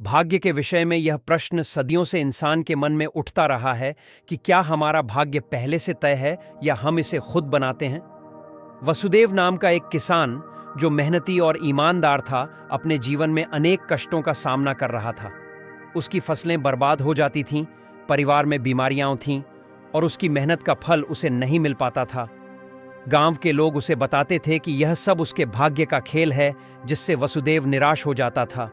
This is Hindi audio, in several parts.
भाग्य के विषय में यह प्रश्न सदियों से इंसान के मन में उठता रहा है कि क्या हमारा भाग्य पहले से तय है या हम इसे खुद बनाते हैं। वसुदेव नाम का एक किसान जो मेहनती और ईमानदार था, अपने जीवन में अनेक कष्टों का सामना कर रहा था। उसकी फसलें बर्बाद हो जाती थीं, परिवार में बीमारियां थीं और उसकी मेहनत का फल उसे नहीं मिल पाता था। गांव के लोग उसे बताते थे कि यह सब उसके भाग्य का खेल है, जिससे वसुदेव निराश हो जाता था।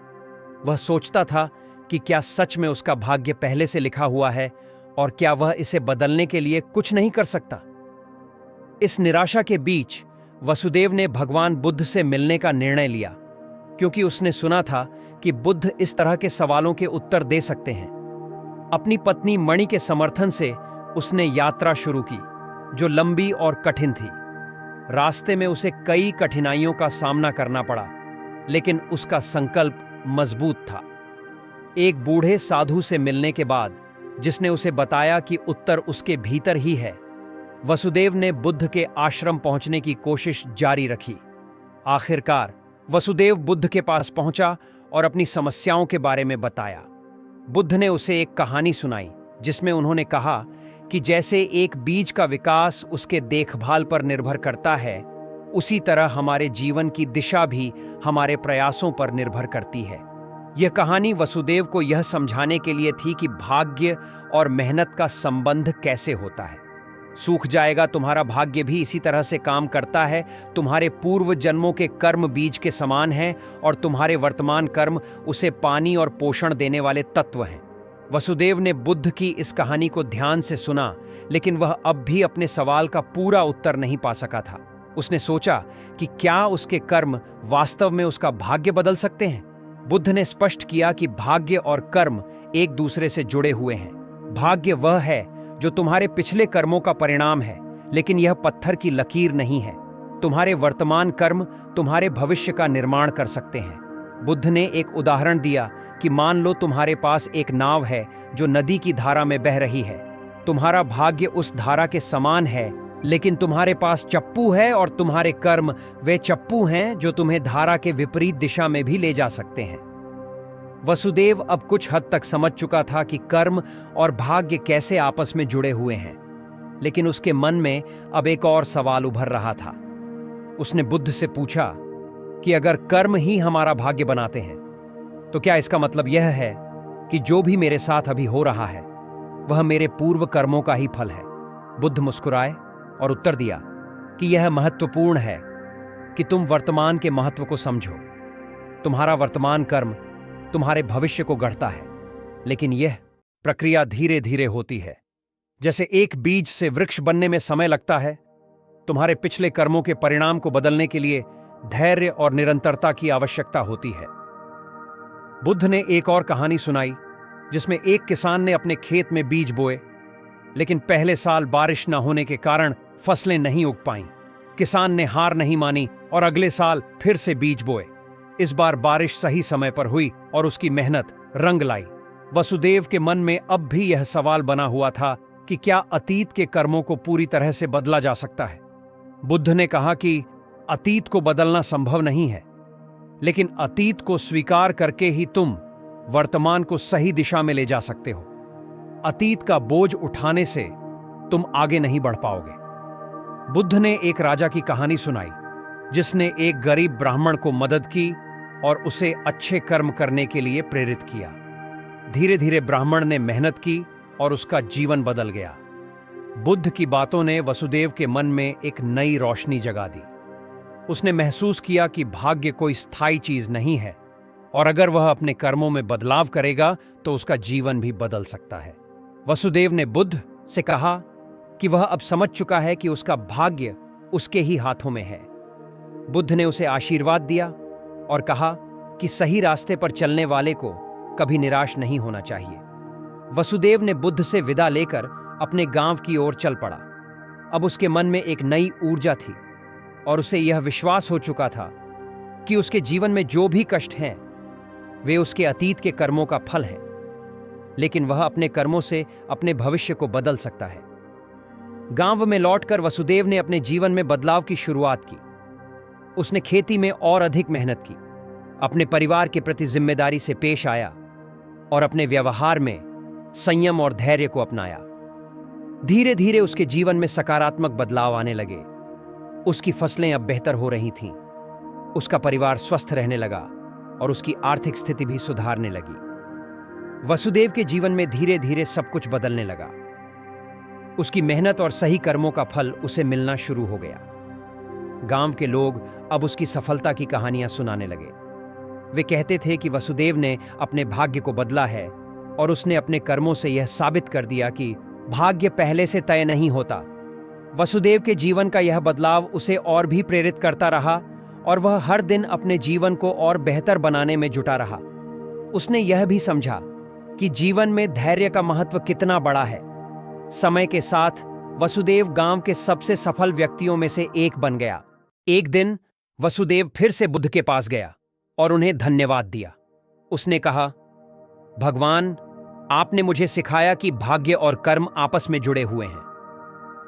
वह सोचता था कि क्या सच में उसका भाग्य पहले से लिखा हुआ है और क्या वह इसे बदलने के लिए कुछ नहीं कर सकता। इस निराशा के बीच वसुदेव ने भगवान बुद्ध से मिलने का निर्णय लिया, क्योंकि उसने सुना था कि बुद्ध इस तरह के सवालों के उत्तर दे सकते हैं। अपनी पत्नी मणि के समर्थन से उसने यात्रा शुरू की, जो लंबी और कठिन थी। रास्ते में उसे कई कठिनाइयों का सामना करना पड़ा, लेकिन उसका संकल्प मजबूत था। एक बूढ़े साधु से मिलने के बाद, जिसने उसे बताया कि उत्तर उसके भीतर ही है, वसुदेव ने बुद्ध के आश्रम पहुंचने की कोशिश जारी रखी। आखिरकार वसुदेव बुद्ध के पास पहुंचा और अपनी समस्याओं के बारे में बताया। बुद्ध ने उसे एक कहानी सुनाई, जिसमें उन्होंने कहा कि जैसे एक बीज का विकास उसके देखभाल पर निर्भर करता है, उसी तरह हमारे जीवन की दिशा भी हमारे प्रयासों पर निर्भर करती है। यह कहानी वसुदेव को यह समझाने के लिए थी कि भाग्य और मेहनत का संबंध कैसे होता है। सूख जाएगा तुम्हारा भाग्य भी इसी तरह से काम करता है। तुम्हारे पूर्व जन्मों के कर्म बीज के समान हैं और तुम्हारे वर्तमान कर्म उसे पानी और पोषण देने वाले तत्व हैं। वसुदेव ने बुद्ध की इस कहानी को ध्यान से सुना, लेकिन वह अब भी अपने सवाल का पूरा उत्तर नहीं पा सका था। उसने सोचा कि क्या उसके कर्म वास्तव में उसका भाग्य बदल सकते हैं। बुद्ध ने स्पष्ट किया कि भाग्य और कर्म एक दूसरे से जुड़े हुए हैं। भाग्य वह है जो तुम्हारे पिछले कर्मों का परिणाम है, लेकिन यह पत्थर की लकीर नहीं है। तुम्हारे वर्तमान कर्म तुम्हारे भविष्य का निर्माण कर सकते हैं। बुद्ध ने एक उदाहरण दिया कि मान लो तुम्हारे पास एक नाव है जो नदी की धारा में बह रही है। तुम्हारा भाग्य उस धारा के समान है, लेकिन तुम्हारे पास चप्पू है और तुम्हारे कर्म वे चप्पू हैं जो तुम्हें धारा के विपरीत दिशा में भी ले जा सकते हैं। वसुदेव अब कुछ हद तक समझ चुका था कि कर्म और भाग्य कैसे आपस में जुड़े हुए हैं, लेकिन उसके मन में अब एक और सवाल उभर रहा था। उसने बुद्ध से पूछा कि अगर कर्म ही हमारा भाग्य बनाते हैं, तो क्या इसका मतलब यह है कि जो भी मेरे साथ अभी हो रहा है वह मेरे पूर्व कर्मों का ही फल है? बुद्ध मुस्कुराए और उत्तर दिया कि यह महत्वपूर्ण है कि तुम वर्तमान के महत्व को समझो। तुम्हारा वर्तमान कर्म तुम्हारे भविष्य को गढ़ता है, लेकिन यह प्रक्रिया धीरे धीरे होती है। जैसे एक बीज से वृक्ष बनने में समय लगता है, तुम्हारे पिछले कर्मों के परिणाम को बदलने के लिए धैर्य और निरंतरता की आवश्यकता होती है। बुद्ध ने एक और कहानी सुनाई, जिसमें एक किसान ने अपने खेत में बीज बोए, लेकिन पहले साल बारिश न होने के कारण फसलें नहीं उग पाईं। किसान ने हार नहीं मानी और अगले साल फिर से बीज बोए। इस बार बारिश सही समय पर हुई और उसकी मेहनत रंग लाई। वसुदेव के मन में अब भी यह सवाल बना हुआ था कि क्या अतीत के कर्मों को पूरी तरह से बदला जा सकता है। बुद्ध ने कहा कि अतीत को बदलना संभव नहीं है, लेकिन अतीत को स्वीकार करके ही तुम वर्तमान को सही दिशा में ले जा सकते हो। अतीत का बोझ उठाने से तुम आगे नहीं बढ़ पाओगे। बुद्ध ने एक राजा की कहानी सुनाई, जिसने एक गरीब ब्राह्मण को मदद की और उसे अच्छे कर्म करने के लिए प्रेरित किया। धीरे धीरे ब्राह्मण ने मेहनत की और उसका जीवन बदल गया। बुद्ध की बातों ने वसुदेव के मन में एक नई रोशनी जगा दी। उसने महसूस किया कि भाग्य कोई स्थायी चीज नहीं है, और अगर वह अपने कर्मों में बदलाव करेगा तो उसका जीवन भी बदल सकता है। वसुदेव ने बुद्ध से कहा कि वह अब समझ चुका है कि उसका भाग्य उसके ही हाथों में है। बुद्ध ने उसे आशीर्वाद दिया और कहा कि सही रास्ते पर चलने वाले को कभी निराश नहीं होना चाहिए। वसुदेव ने बुद्ध से विदा लेकर अपने गांव की ओर चल पड़ा। अब उसके मन में एक नई ऊर्जा थी और उसे यह विश्वास हो चुका था कि उसके जीवन में जो भी कष्ट हैं वे उसके अतीत के कर्मों का फल हैं, लेकिन वह अपने कर्मों से अपने भविष्य को बदल सकता है। गांव में लौटकर वसुदेव ने अपने जीवन में बदलाव की शुरुआत की। उसने खेती में और अधिक मेहनत की, अपने परिवार के प्रति जिम्मेदारी से पेश आया और अपने व्यवहार में संयम और धैर्य को अपनाया। धीरे धीरे उसके जीवन में सकारात्मक बदलाव आने लगे। उसकी फसलें अब बेहतर हो रही थीं, उसका परिवार स्वस्थ रहने लगा और उसकी आर्थिक स्थिति भी सुधारने लगी। वसुदेव के जीवन में धीरे धीरे सब कुछ बदलने लगा। उसकी मेहनत और सही कर्मों का फल उसे मिलना शुरू हो गया। गांव के लोग अब उसकी सफलता की कहानियां सुनाने लगे। वे कहते थे कि वसुदेव ने अपने भाग्य को बदला है और उसने अपने कर्मों से यह साबित कर दिया कि भाग्य पहले से तय नहीं होता। वसुदेव के जीवन का यह बदलाव उसे और भी प्रेरित करता रहा और वह हर दिन अपने जीवन को और बेहतर बनाने में जुटा रहा। उसने यह भी समझा कि जीवन में धैर्य का महत्व कितना बड़ा है। समय के साथ वसुदेव गांव के सबसे सफल व्यक्तियों में से एक बन गया। एक दिन वसुदेव फिर से बुद्ध के पास गया और उन्हें धन्यवाद दिया। उसने कहा, भगवान, आपने मुझे सिखाया कि भाग्य और कर्म आपस में जुड़े हुए हैं।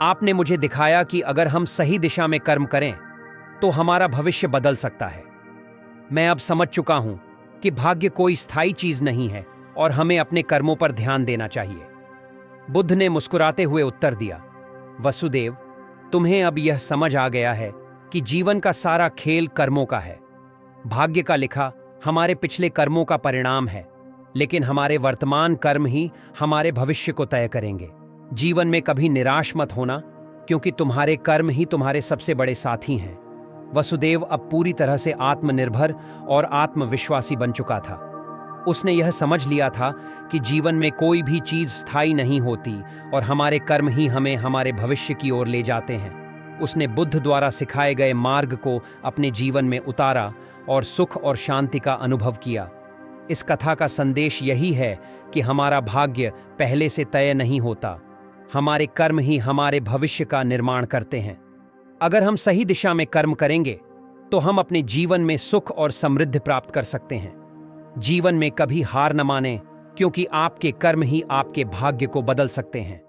आपने मुझे दिखाया कि अगर हम सही दिशा में कर्म करें तो हमारा भविष्य बदल सकता है। मैं अब समझ चुका हूं कि भाग्य कोई स्थायी चीज नहीं है और हमें अपने कर्मों पर ध्यान देना चाहिए। बुद्ध ने मुस्कुराते हुए उत्तर दिया, वसुदेव, तुम्हें अब यह समझ आ गया है कि जीवन का सारा खेल कर्मों का है। भाग्य का लिखा हमारे पिछले कर्मों का परिणाम है, लेकिन हमारे वर्तमान कर्म ही हमारे भविष्य को तय करेंगे। जीवन में कभी निराश मत होना, क्योंकि तुम्हारे कर्म ही तुम्हारे सबसे बड़े साथी हैं। वसुदेव अब पूरी तरह से आत्मनिर्भर और आत्मविश्वासी बन चुका था। उसने यह समझ लिया था कि जीवन में कोई भी चीज स्थायी नहीं होती और हमारे कर्म ही हमें हमारे भविष्य की ओर ले जाते हैं। उसने बुद्ध द्वारा सिखाए गए मार्ग को अपने जीवन में उतारा और सुख और शांति का अनुभव किया। इस कथा का संदेश यही है कि हमारा भाग्य पहले से तय नहीं होता, हमारे कर्म ही हमारे भविष्य का निर्माण करते हैं। अगर हम सही दिशा में कर्म करेंगे तो हम अपने जीवन में सुख और समृद्धि प्राप्त कर सकते हैं। जीवन में कभी हार न मानें, क्योंकि आपके कर्म ही आपके भाग्य को बदल सकते हैं।